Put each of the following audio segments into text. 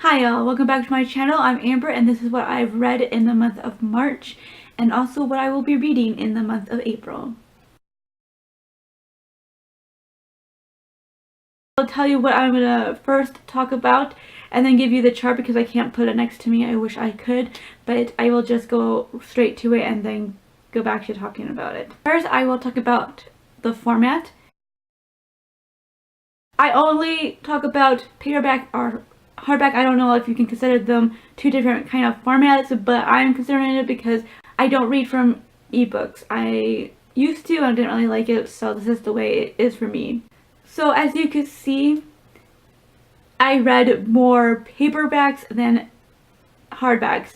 Hi y'all, welcome back to my channel. I'm Amber and this is what I've read in the month of March and also what I will be reading in the month of April. I'll tell you what I'm going to first talk about and then give you the chart because I can't put it next to me. I wish I could, but I will just go straight to it and then go back to talking about it. First, I will talk about the format. I only talk about paperback or hardback. I don't know if you can consider them two different kind of formats, but I'm considering it because I don't read from ebooks. I used to and I didn't really like it, so this is the way it is for me. So as you can see, I read more paperbacks than hardbacks.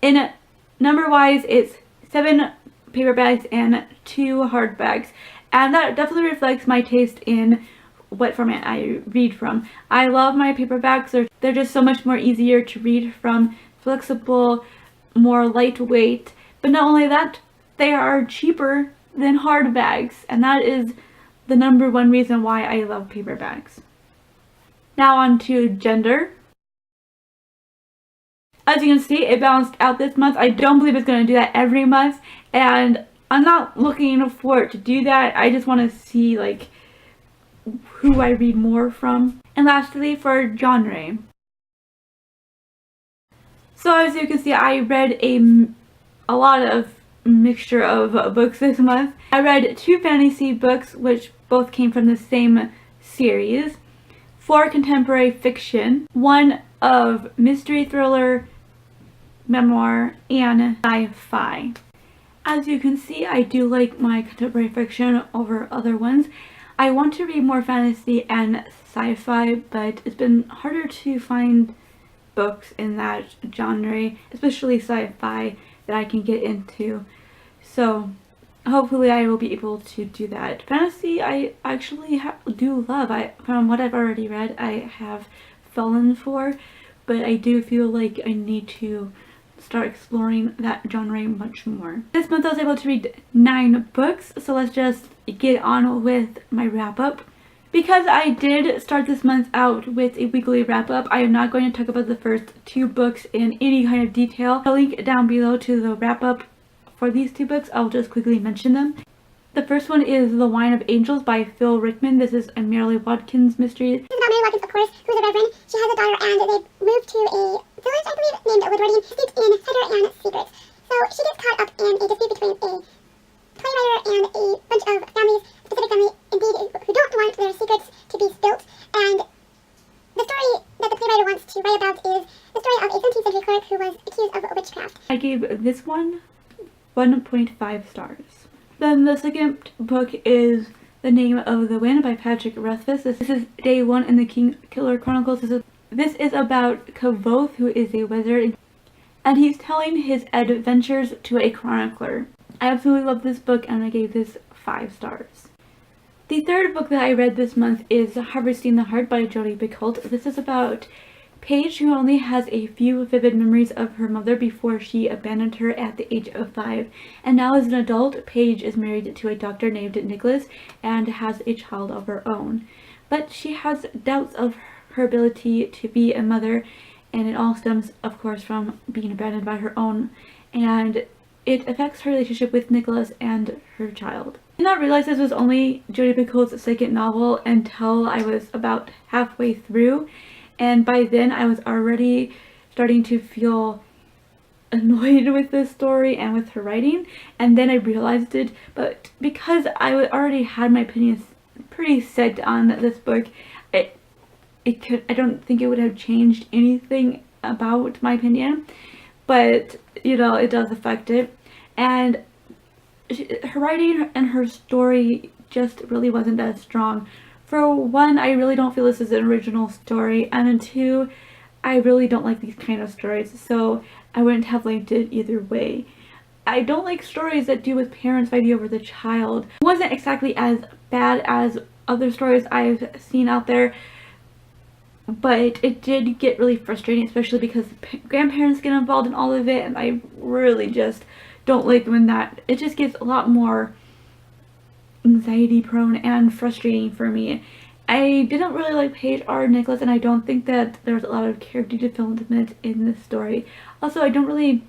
In number wise, it's 7 paperbacks and 2 hardbacks, and that definitely reflects my taste in what format I read from. I love my paperbacks. They're just so much more easier to read from, flexible, more lightweight, but not only that, they are cheaper than hardbacks, and that is the number one reason why I love paperbacks. Now on to gender. As you can see, it balanced out this month. I don't believe it's going to do that every month, and I'm not looking for it to do that. I just want to see like who I read more from. And lastly, for genre. So as you can see, I read a lot of mixture of books this month. I read 2 fantasy books, which both came from the same series, 4 contemporary fiction, 1 of mystery thriller, memoir, and sci-fi. As you can see, I do like my contemporary fiction over other ones. I want to read more fantasy and sci-fi, but it's been harder to find books in that genre, especially sci-fi, that I can get into. So hopefully I will be able to do that. Fantasy I actually do love. From what I've already read, I have fallen for, but I do feel like I need to start exploring that genre much more. This month I was able to read 9 books, so let's just get on with my wrap up. Because I did start this month out with a weekly wrap up, I am not going to talk about the first 2 books in any kind of detail. I'll link down below to the wrap up for these 2 books. I'll just quickly mention them. The first one is The Wine of Angels by Phil Rickman. This is a Mary Watkins mystery. This is about Mary Watkins, of course, who's a reverend. She has a daughter and they move to a village, I believe, named Woodwardine, steeped in cider and secrets. So she gets caught up in a dispute between a playwriter and a bunch of families, specific family indeed, who don't want their secrets to be spilt. And the story that the playwriter wants to write about is the story of a 17th century cleric who was accused of witchcraft. I gave this one 1.5 stars. Then the second book is The Name of the Wind by Patrick Rothfuss. This is day 1 in the King Killer Chronicles. This is about Kavoth, who is a wizard, and he's telling his adventures to a chronicler. I absolutely love this book and I gave this 5 stars. The third book that I read this month is Harvesting the Heart by Jodi Picoult. This is about Paige, who only has a few vivid memories of her mother before she abandoned her at the age of 5. And now as an adult, Paige is married to a doctor named Nicholas and has a child of her own. But she has doubts of her ability to be a mother, and it all stems, of course, from being abandoned by her own. And it affects her relationship with Nicholas and her child. I did not realize this was only Jodi Picoult's second novel until I was about halfway through. And by then I was already starting to feel annoyed with this story and with her writing, and then I realized it. But because I already had my opinions pretty set on this book, I don't think it would have changed anything about my opinion, but you know, it does affect it. And her writing and her story just really wasn't as strong. For one, I really don't feel this is an original story, and then 2, I really don't like these kind of stories, so I wouldn't have liked it either way. I don't like stories that do with parents fighting over the child. It wasn't exactly as bad as other stories I've seen out there, but it did get really frustrating, especially because grandparents get involved in all of it, and I really just don't like when it just gets a lot more anxiety prone and frustrating for me. I didn't really like Paige or Nicholas, and I don't think that there's a lot of character development in this story. Also, I don't really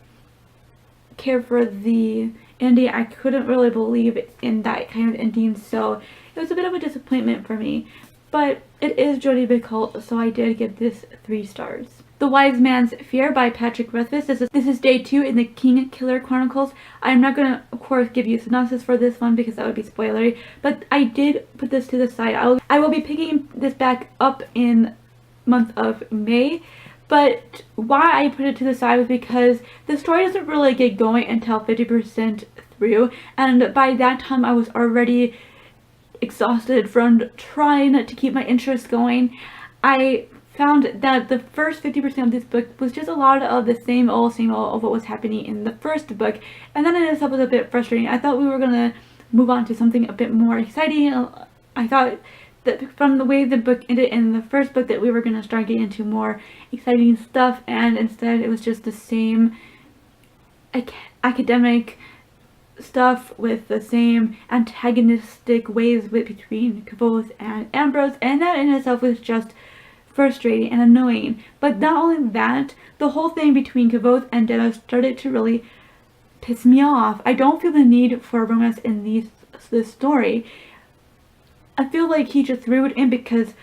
care for the ending. I couldn't really believe in that kind of ending, so it was a bit of a disappointment for me. But it is Jodi Picoult, so I did give this 3 stars. The Wise Man's Fear by Patrick Rothfuss. This is day 2 in the King Killer Chronicles. I'm not going to, of course, give you a synopsis for this one because that would be spoilery, but I did put this to the side. I will be picking this back up in month of May, but why I put it to the side was because the story doesn't really get going until 50% through, and by that time I was already exhausted from trying to keep my interest going. I found that the first 50% of this book was just a lot of the same old of what was happening in the first book, and then it itself was a bit frustrating. I thought we were gonna move on to something a bit more exciting. I thought that from the way the book ended in the first book that we were gonna start getting into more exciting stuff, and instead it was just the same academic stuff with the same antagonistic ways between Kvothe and Ambrose, and that in itself was just frustrating and annoying. But not only that, the whole thing between Kvothe and Dennis started to really piss me off. I don't feel the need for romance in this story. I feel like he just threw it in because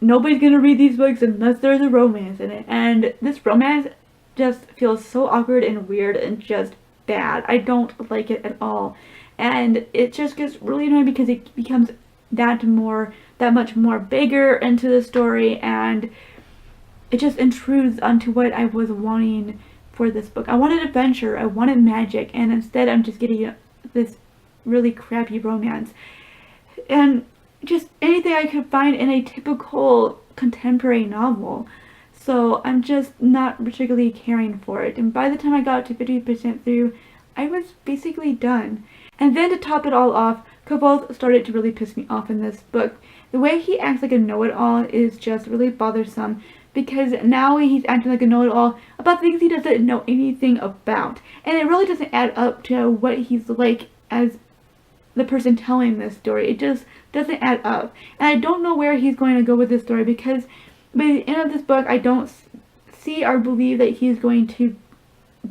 nobody's gonna read these books unless there's a romance in it, and this romance just feels so awkward and weird and just bad. I don't like it at all, and it just gets really annoying because it becomes that much more bigger into the story, and it just intrudes onto what I was wanting for this book. I wanted adventure, I wanted magic, and instead I'm just getting this really crappy romance and just anything I could find in a typical contemporary novel. So I'm just not particularly caring for it, and by the time I got to 50% through, I was basically done. And then to top it all off, Kvothe started to really piss me off in this book. The way he acts like a know-it-all is just really bothersome, because now he's acting like a know-it-all about things he doesn't know anything about, and it really doesn't add up to what he's like as the person telling this story. It just doesn't add up, and I don't know where he's going to go with this story, because by the end of this book I don't see or believe that he's going to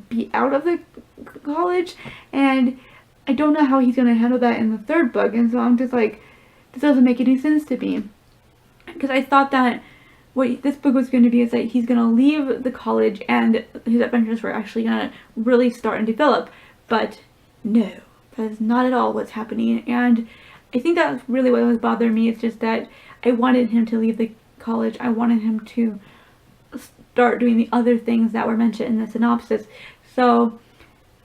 be out of the college, and I don't know how he's going to handle that in the third book, and so I'm just like, this doesn't make any sense to me, because I thought that what this book was going to be is that he's going to leave the college and his adventures were actually going to really start and develop, but no, that is not at all what's happening. And I think that's really what was bothering me. It's just that I wanted him to leave the college. I wanted him to start doing the other things that were mentioned in the synopsis. So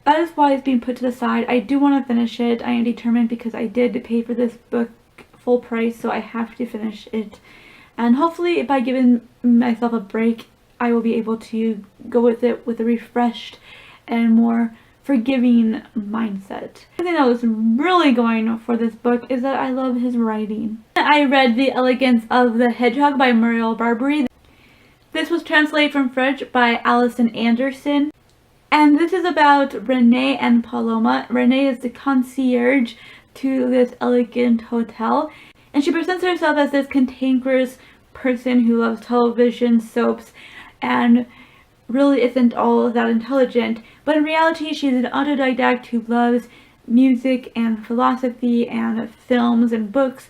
that is why it's being put to the side. I do want to finish it. I am determined, because I did pay for this book full price, so I have to finish it. And hopefully by giving myself a break, I will be able to go with it with a refreshed and more forgiving mindset. The thing that was really going for this book is that I love his writing. I read The Elegance of the Hedgehog by Muriel Barbary. This was translated from French by Alison Anderson. And this is about Renee and Paloma. Renee is the concierge to this elegant hotel, and she presents herself as this cantankerous person who loves television, soaps, and really isn't all that intelligent. But in reality, she's an autodidact who loves music and philosophy and films and books.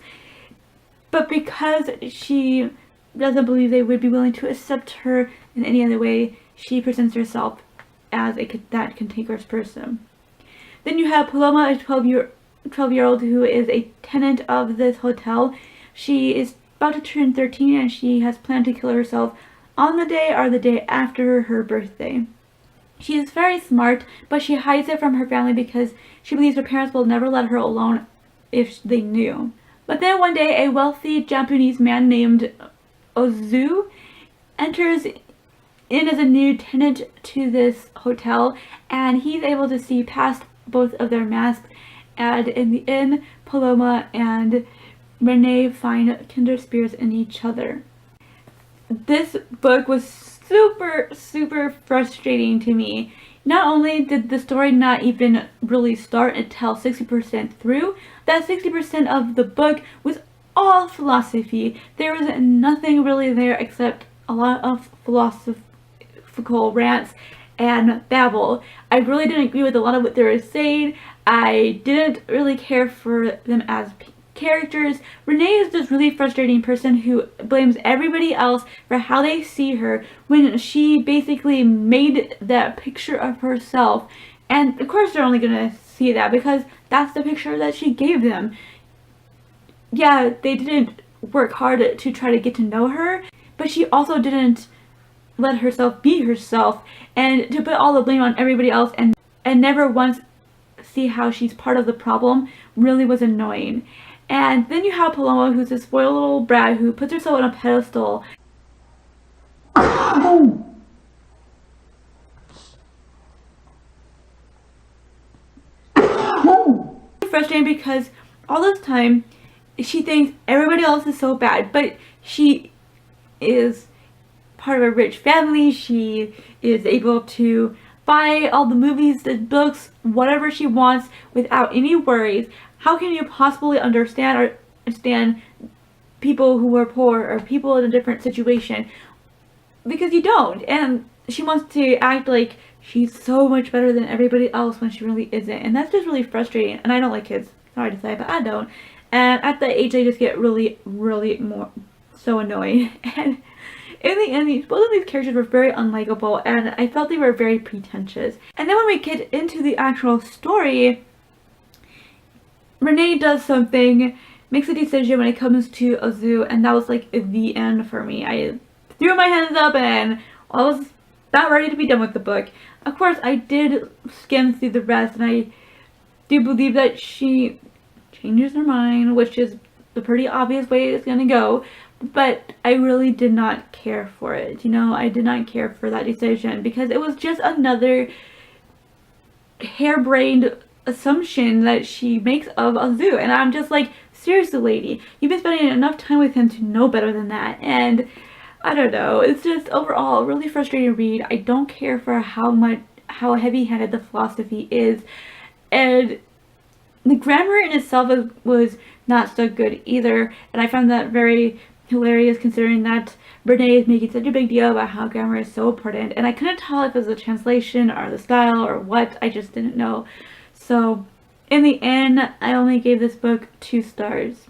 But because she doesn't believe they would be willing to accept her in any other way, she presents herself as that cantankerous person. Then you have Paloma, a 12-year-old who is a tenant of this hotel. She is about to turn 13, and she has planned to kill herself on the day or the day after her birthday. She is very smart, but she hides it from her family because she believes her parents will never let her alone if they knew. But then one day, a wealthy Japanese man named Ozu enters in as a new tenant to this hotel, and he's able to see past both of their masks, and in the end, Paloma and Renee find kindred spirits in each other. This book was super frustrating to me. Not only did the story not even really start until 60% through, that 60% of the book was all philosophy. There was nothing really there except a lot of philosophical rants and babble. I really didn't agree with a lot of what they were saying. I didn't really care for them as characters. Renee is this really frustrating person who blames everybody else for how they see her when she basically made that picture of herself. And of course they're only gonna see that because that's the picture that she gave them. Yeah, they didn't work hard to try to get to know her, but she also didn't let herself be herself, and to put all the blame on everybody else and never once see how she's part of the problem really was annoying. And then you have Paloma, who's this spoiled little brat who puts herself on a pedestal. Frustrating because all this time she thinks everybody else is so bad, but she is part of a rich family. She is able to buy all the movies, the books, whatever she wants without any worries. How can you possibly understand people who are poor or people in a different situation? Because you don't. And she wants to act like she's so much better than everybody else when she really isn't. And that's just really frustrating. And I don't like kids. Sorry to say, but I don't. And at that age, I just get really, really so annoying. And in the end, both of these characters were very unlikable, and I felt they were very pretentious. And then when we get into the actual story, Renee does something, makes a decision when it comes to Azu, and that was like the end for me. I threw my hands up and I was not ready to be done with the book. Of course, I did skim through the rest, and I do believe that she changes her mind, which is the pretty obvious way it's gonna go. But I really did not care for it. You know, I did not care for that decision because it was just another harebrained assumption that she makes of Azu. And I'm just like, seriously, lady, you've been spending enough time with him to know better than that. And I don't know, it's just overall a really frustrating read. I don't care for how heavy-handed the philosophy is. And the grammar in itself was not so good either. And I found that very hilarious considering that Renee is making such a big deal about how grammar is so important, and I couldn't tell if it was the translation or the style or what. I just didn't know. So in the end, I only gave this book 2 stars.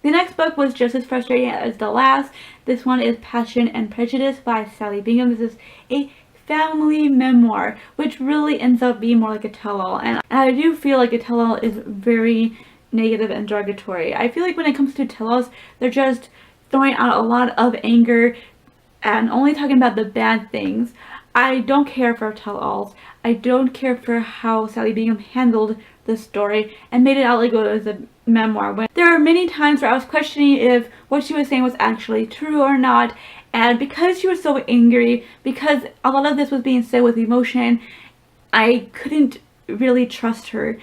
The next book was just as frustrating as the last. This one is Passion and Prejudice by Sally Bingham. This is a family memoir, which really ends up being more like a tell-all, and I do feel like a tell-all is very negative and derogatory. I feel like when it comes to tell-alls, they're just throwing out a lot of anger and only talking about the bad things. I don't care for tell-alls. I don't care for how Sally Bingham handled the story and made it out like it was a memoir. When there are many times where I was questioning if what she was saying was actually true or not, and because she was so angry, because a lot of this was being said with emotion, I couldn't really trust her.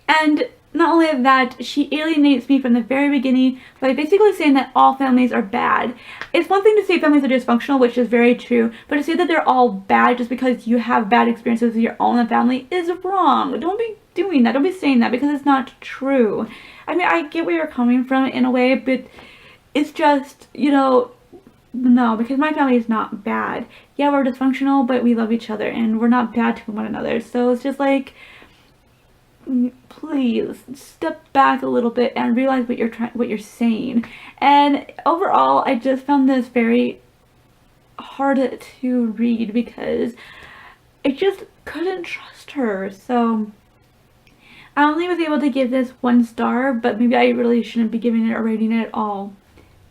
And not only that, she alienates me from the very beginning by basically saying that all families are bad. It's one thing to say families are dysfunctional, which is very true, but to say that they're all bad just because you have bad experiences with your own family is wrong. Don't be doing that. Don't be saying that because it's not true. I mean, I get where you're coming from in a way, but it's just, you know, no, because my family is not bad. Yeah, we're dysfunctional, but we love each other and we're not bad to one another. So it's just like, please step back a little bit and realize what you're saying. And overall, I just found this very hard to read because I just couldn't trust her. So I only was able to give this 1 star, but maybe I really shouldn't be giving it a rating at all.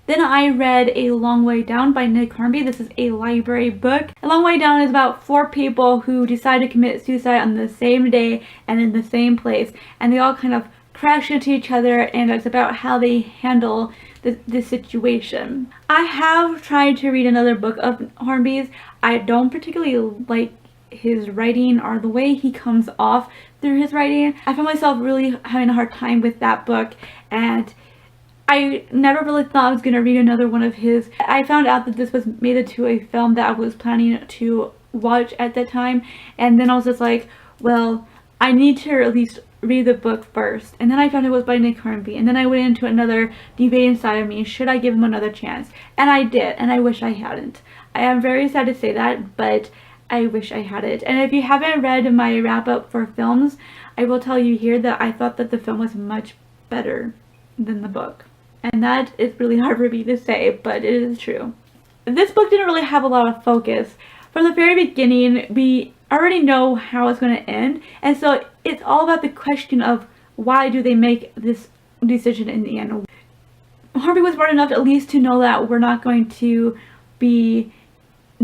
Then I read A Long Way Down by Nick Hornby. This is a library book. A Long Way Down is about 4 people who decide to commit suicide on the same day and in the same place. And they all kind of crash into each other, and it's about how they handle the situation. I have tried to read another book of Hornby's. I don't particularly like his writing or the way he comes off through his writing. I found myself really having a hard time with that book, and I never really thought I was going to read another one of his. I found out that this was made into a film that I was planning to watch at that time, and then I was just like, well, I need to at least read the book first, and then I found it was by Nick Hornby, and then I went into another debate inside of me, should I give him another chance? And I did, and I wish I hadn't. I am very sad to say that, but I wish I had it. And if you haven't read my wrap-up for films, I will tell you here that I thought that the film was much better than the book. And that is really hard for me to say, but it is true. This book didn't really have a lot of focus. From the very beginning, we already know how it's going to end, and so it's all about the question of why do they make this decision in the end. Hornby was smart enough at least to know that we're not going to be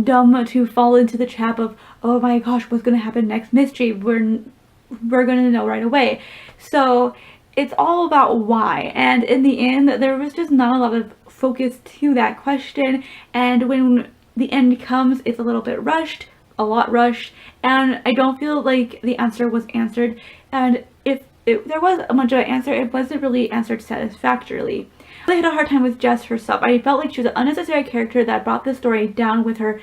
dumb to fall into the trap of, oh my gosh, what's going to happen next, mystery, we're going to know right away. So it's all about why, and in the end there was just not a lot of focus to that question, and when the end comes it's a little bit rushed, a lot rushed, and I don't feel like the answer was answered, and if there was much of an answer, it wasn't really answered satisfactorily. I had a hard time with Jess herself. I felt like she was an unnecessary character that brought the story down with her.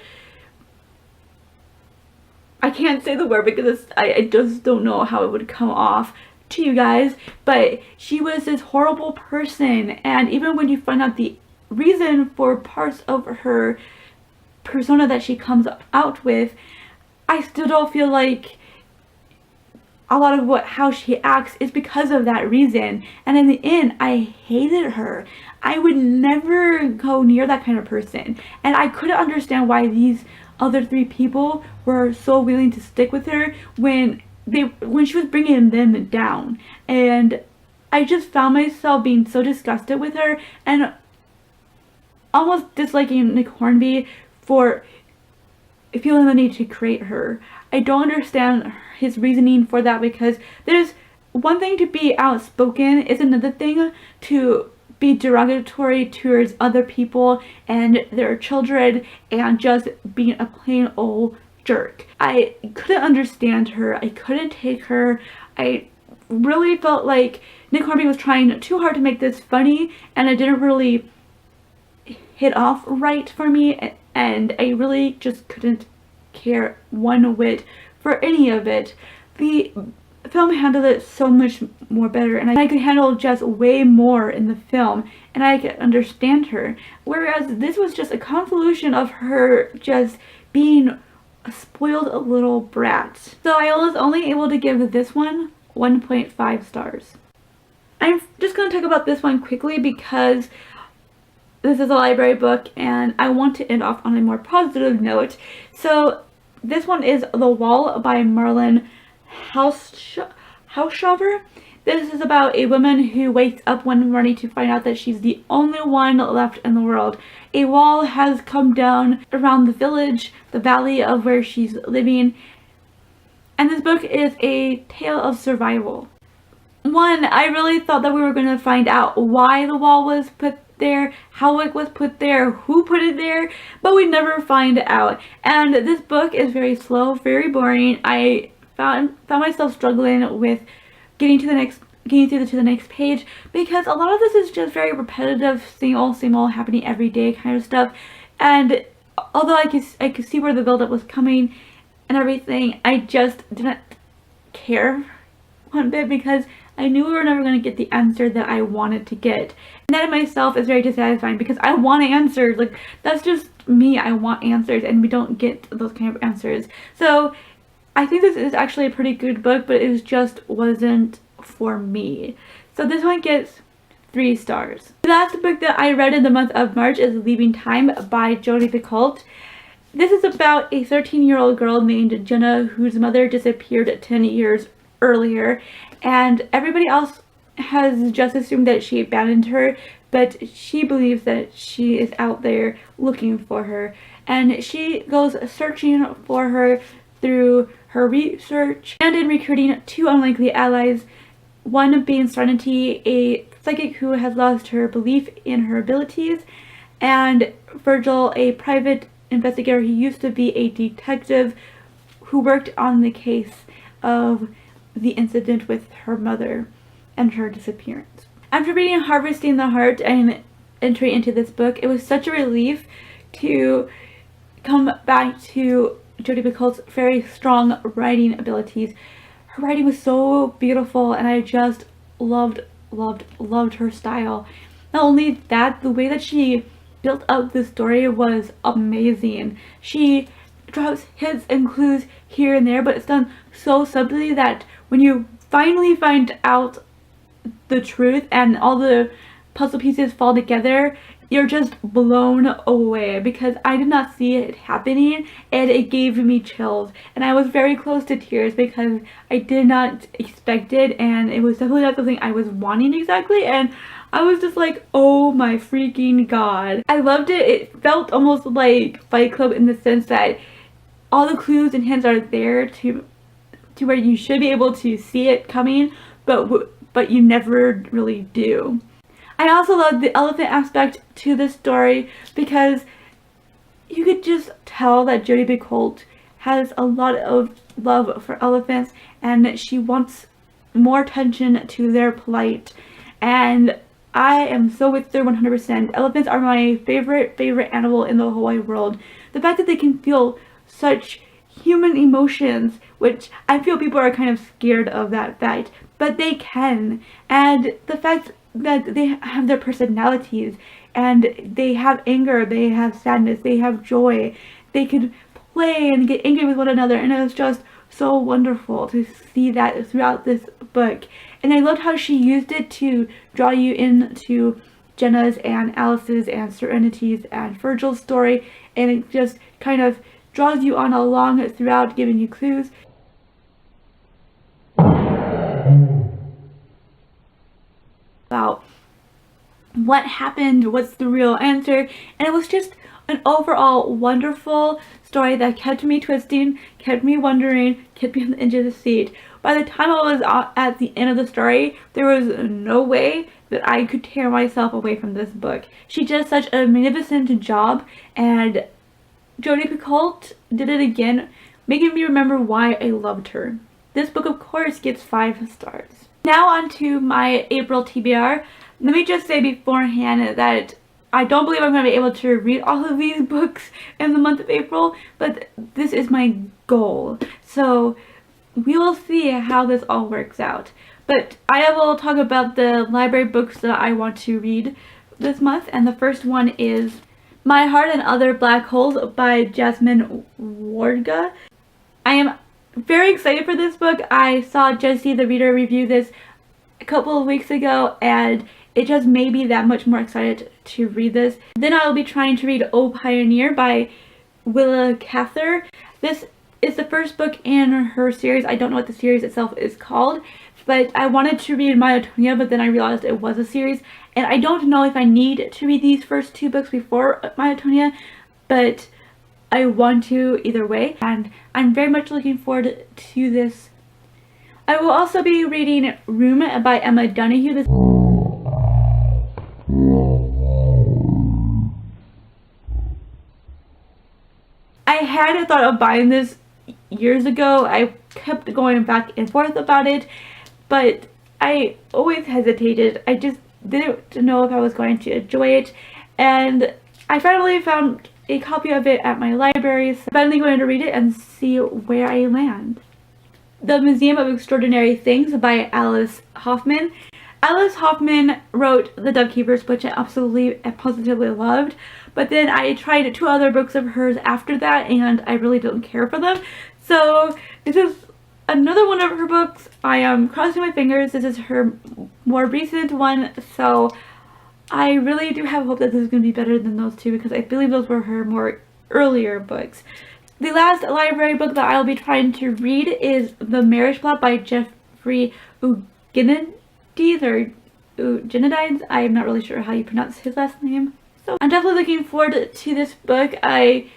I can't say the word because I just don't know how it would come off to you guys, but she was this horrible person, and even when you find out the reason for parts of her persona that she comes out with, I still don't feel like a lot of how she acts is because of that reason. And in the end, I hated her. I would never go near that kind of person, and I couldn't understand why these other three people were so willing to stick with her when she was bringing them down. And I just found myself being so disgusted with her and almost disliking Nick Hornby for feeling the need to create her. I don't understand his reasoning for that, because there's one thing to be outspoken, it's another thing to be derogatory towards other people and their children and just being a plain old jerk. I couldn't understand her. I couldn't take her. I really felt like Nick Hornby was trying too hard to make this funny, and it didn't really hit off right for me, and I really just couldn't care one whit for any of it. The film handled it so much more better, and I could handle Jess way more in the film, and I could understand her, whereas this was just a convolution of her just being a spoiled little brat. So I was only able to give this one 1.5 stars. I'm just going to talk about this one quickly because this is a library book and I want to end off on a more positive note. So this one is The Wall by Marlon Haushofer. This is about a woman who wakes up one morning to find out that she's the only one left in the world. A wall has come down around the village, the valley of where she's living, and this book is a tale of survival. One, I really thought that we were going to find out why the wall was put there, how it was put there, who put it there, but we never find out. And this book is very slow, very boring. I found myself struggling with getting through to the next page, because a lot of this is just very repetitive, same old happening every day kind of stuff. And although I could see where the buildup was coming and everything, I just didn't care one bit, because I knew we were never going to get the answer that I wanted to get. And that in myself is very dissatisfying, because I want answers. Like, that's just me. I want answers, and we don't get those kind of answers. So I think this is actually a pretty good book, but it just wasn't for me. So this one gets 3 stars. The last book that I read in the month of March is Leaving Time by Jodi Picoult. This is about a 13-year-old girl named Jenna whose mother disappeared 10 years earlier, and everybody else has just assumed that she abandoned her, but she believes that she is out there looking for her, and she goes searching for her through her research and in recruiting 2 unlikely allies, one being Serenity, a psychic who has lost her belief in her abilities, and Virgil, a private investigator who used to be a detective who worked on the case of the incident with her mother and her disappearance. After reading Harvesting the Heart and entry into this book, it was such a relief to come back to Jodi Picoult's very strong writing abilities. her writing was so beautiful, and I just loved her style. Not only that, the way that she built up the story was amazing. She drops hints and clues here and there, but it's done so subtly that when you finally find out the truth and all the puzzle pieces fall together, you're just blown away, because I did not see it happening and it gave me chills, and I was very close to tears because I did not expect it, and it was definitely not something I was wanting exactly, and I was just like, oh my freaking god. I loved it. It felt almost like Fight Club in the sense that all the clues and hints are there to where you should be able to see it coming, but you never really do. I also love the elephant aspect to this story because you could just tell that Jodi Picoult has a lot of love for elephants, and she wants more attention to their plight, and I am so with her 100%. Elephants are my favorite animal in the whole wide world. The fact that they can feel such human emotions, which I feel people are kind of scared of that fact, but they can, and the fact that they have their personalities, and they have anger, they have sadness, they have joy, they can play and get angry with one another, and it was just so wonderful to see that throughout this book. And I loved how she used it to draw you into Jenna's and Alice's and Serenity's and Virgil's story, and it just kind of draws you on along throughout, giving you clues. About what happened, what's the real answer, and it was just an overall wonderful story that kept me twisting, kept me wondering, kept me on the edge of the seat. By the time I was at the end of the story, there was no way that I could tear myself away from this book. She did such a magnificent job, and Jodi Picoult did it again, making me remember why I loved her. This book, of course, gets 5 stars. Now on to my April TBR. Let me just say beforehand that I don't believe I'm going to be able to read all of these books in the month of April, but this is my goal. So we will see how this all works out. But I will talk about the library books that I want to read this month, and the first one is My Heart and Other Black Holes by Jasmine Warga. I am very excited for this book. I saw Jessie the Reader review this a couple of weeks ago, and it just made me that much more excited to read this. Then I will be trying to read O Pioneer by Willa Cather. This is the first book in her series. I don't know what the series itself is called, but I wanted to read Myotonia, but then I realized it was a series, and I don't know if I need to read these first 2 books before Myotonia, but I want to either way, and I'm very much looking forward to this. I will also be reading Room by Emma Donoghue. I had thought of buying this years ago. I kept going back and forth about it, but I always hesitated. I just didn't know if I was going to enjoy it, and I finally found a copy of it at my library, so I'm finally going to read it and see where I land. The Museum of Extraordinary Things by Alice Hoffman. Alice Hoffman wrote The Dovekeepers, which I absolutely and positively loved, but then I tried 2 other books of hers after that, and I really don't care for them. So this is another one of her books. I am crossing my fingers. This is her more recent one, so I really do have hope that this is going to be better than those 2, because I believe those were her more earlier books. The last library book that I'll be trying to read is The Marriage Plot by Jeffrey Eugenides or Eugenides. I'm not really sure how you pronounce his last name. So I'm definitely looking forward to this book. I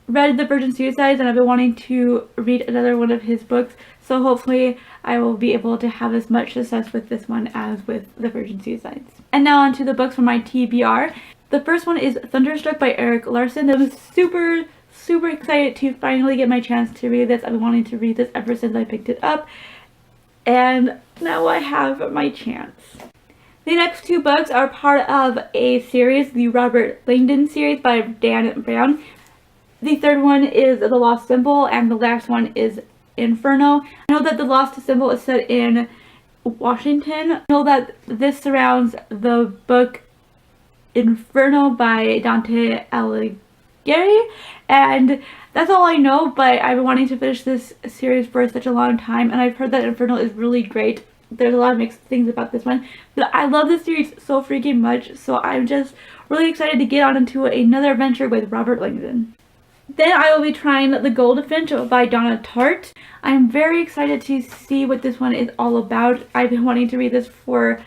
read The Virgin Suicides, and I've been wanting to read another one of his books, so hopefully I will be able to have as much success with this one as with The Virgin Suicides. And now on to the books for my TBR. The first one is Thunderstruck by Erik Larson. I was super excited to finally get my chance to read this. I've been wanting to read this ever since I picked it up, and now I have my chance. The next 2 books are part of a series, the Robert Langdon series by Dan Brown. The third one is The Lost Symbol, and the last one is Inferno. I know that The Lost Symbol is set in Washington. I know that this surrounds the book Inferno by Dante Alighieri, and that's all I know, but I've been wanting to finish this series for such a long time, and I've heard that Inferno is really great. There's a lot of mixed things about this one, but I love this series so freaking much, so I'm just really excited to get on into another adventure with Robert Langdon. Then I will be trying The Goldfinch by Donna Tartt. I'm very excited to see what this one is all about. I've been wanting to read this for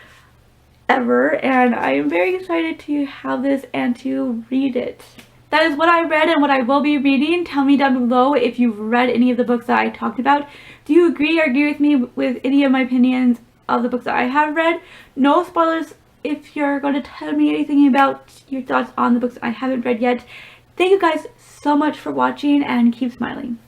ever, and I am very excited to have this and to read it. That is what I read and what I will be reading. Tell me down below if you've read any of the books that I talked about. Do you agree or agree with me with any of my opinions of the books that I have read? No spoilers if you're going to tell me anything about your thoughts on the books I haven't read yet. Thank you guys so much for watching, and keep smiling.